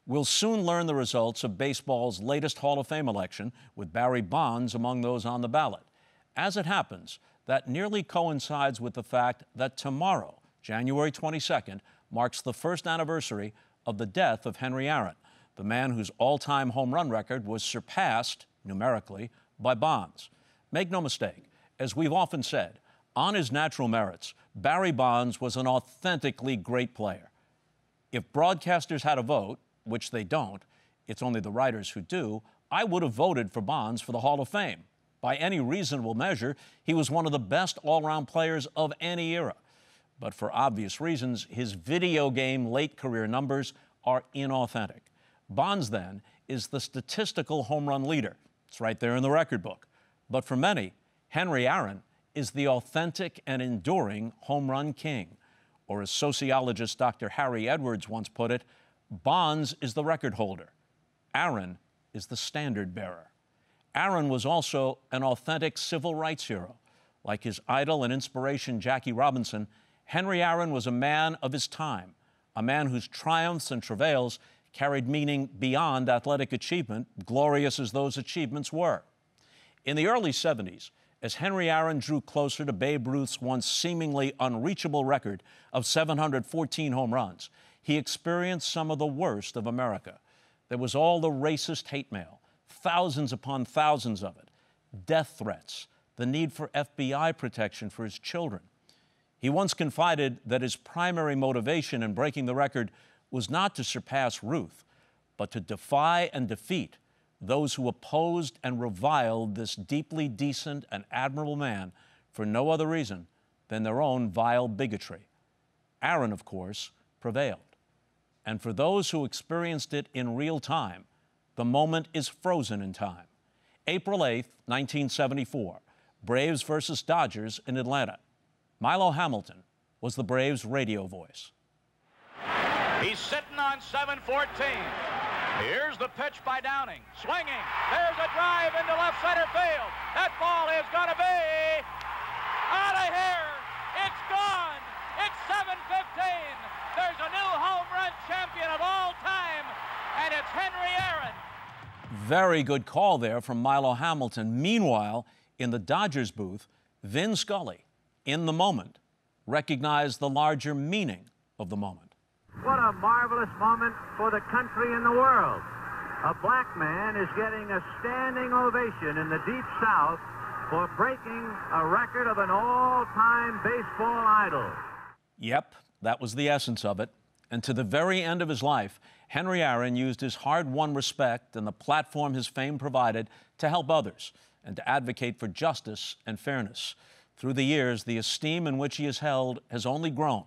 We'll soon learn the results of baseball's latest Hall of Fame election, with Barry Bonds among those on the ballot. As it happens, that nearly coincides with the fact that tomorrow, January 22nd, marks the first anniversary of the death of Henry Aaron, the man whose all-time home run record was surpassed, numerically, by Bonds. Make no mistake, as we've often said, on his natural merits, Barry Bonds was an authentically great player. If broadcasters had a vote, which they don't, it's only the writers who do, I would have voted for Bonds for the Hall of Fame. By any reasonable measure, he was one of the best all-around players of any era. But for obvious reasons, his video game late career numbers are inauthentic. Bonds, then, is the statistical home run leader. It's right there in the record book. But for many, Henry Aaron is the authentic and enduring home run king. Or as sociologist Dr. Harry Edwards once put it, Bonds is the record holder. Aaron is the standard bearer. Aaron was also an authentic civil rights hero. Like his idol and inspiration, Jackie Robinson, Henry Aaron was a man of his time, a man whose triumphs and travails carried meaning beyond athletic achievement, glorious as those achievements were. In the early 70s, as Henry Aaron drew closer to Babe Ruth's once seemingly unreachable record of 714 home runs, he experienced some of the worst of America. There was all the racist hate mail, thousands upon thousands of it, death threats, the need for FBI protection for his children. He once confided that his primary motivation in breaking the record was not to surpass Ruth, but to defy and defeat those who opposed and reviled this deeply decent and admirable man for no other reason than their own vile bigotry. Aaron, of course, prevailed. And for those who experienced it in real time, the moment is frozen in time. April 8th, 1974, Braves versus Dodgers in Atlanta. Milo Hamilton was the Braves' radio voice. He's sitting on 7-14. Here's the pitch by Downing. Swinging. There's a drive into left center field. That ball is going to be out of here. It's gone. It's 7-15. There's a new home run champion of all time, and it's Henry Aaron. Very good call there from Milo Hamilton. Meanwhile, in the Dodgers booth, Vin Scully, in the moment, recognized the larger meaning of the moment. What a marvelous moment for the country and the world. A black man is getting a standing ovation in the Deep South for breaking a record of an all-time baseball idol. Yep, that was the essence of it. And to the very end of his life, Henry Aaron used his hard-won respect and the platform his fame provided to help others and to advocate for justice and fairness. Through the years, the esteem in which he is held has only grown.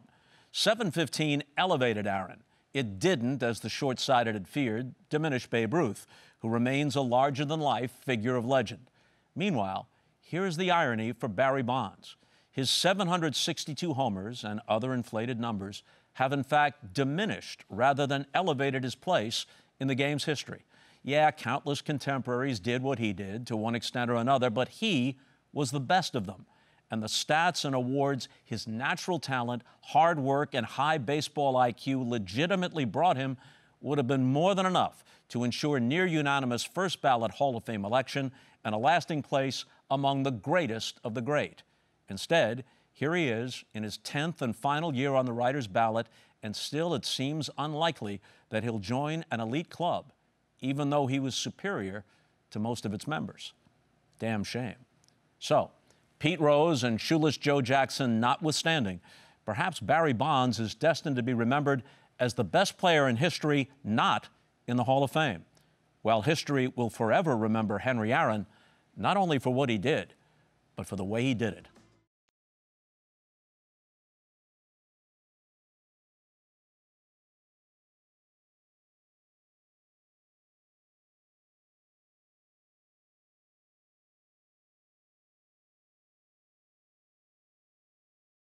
7-15 elevated Aaron. It didn't, as the short-sighted had feared, diminish Babe Ruth, who remains a larger-than-life figure of legend. Meanwhile, here is the irony for Barry Bonds. His 762 homers and other inflated numbers have in fact diminished rather than elevated his place in the game's history. Yeah, countless contemporaries did what he did to one extent or another, but he was the best of them. And the stats and awards his natural talent, hard work, and high baseball IQ legitimately brought him would have been more than enough to ensure near-unanimous first-ballot Hall of Fame election and a lasting place among the greatest of the great. Instead, here he is in his 10th and final year on the writer's ballot, and still it seems unlikely that he'll join an elite club, even though he was superior to most of its members. Damn shame. So, Pete Rose and shoeless Joe Jackson notwithstanding, perhaps Barry Bonds is destined to be remembered as the best player in history not in the Hall of Fame, while history will forever remember Henry Aaron not only for what he did, but for the way he did it.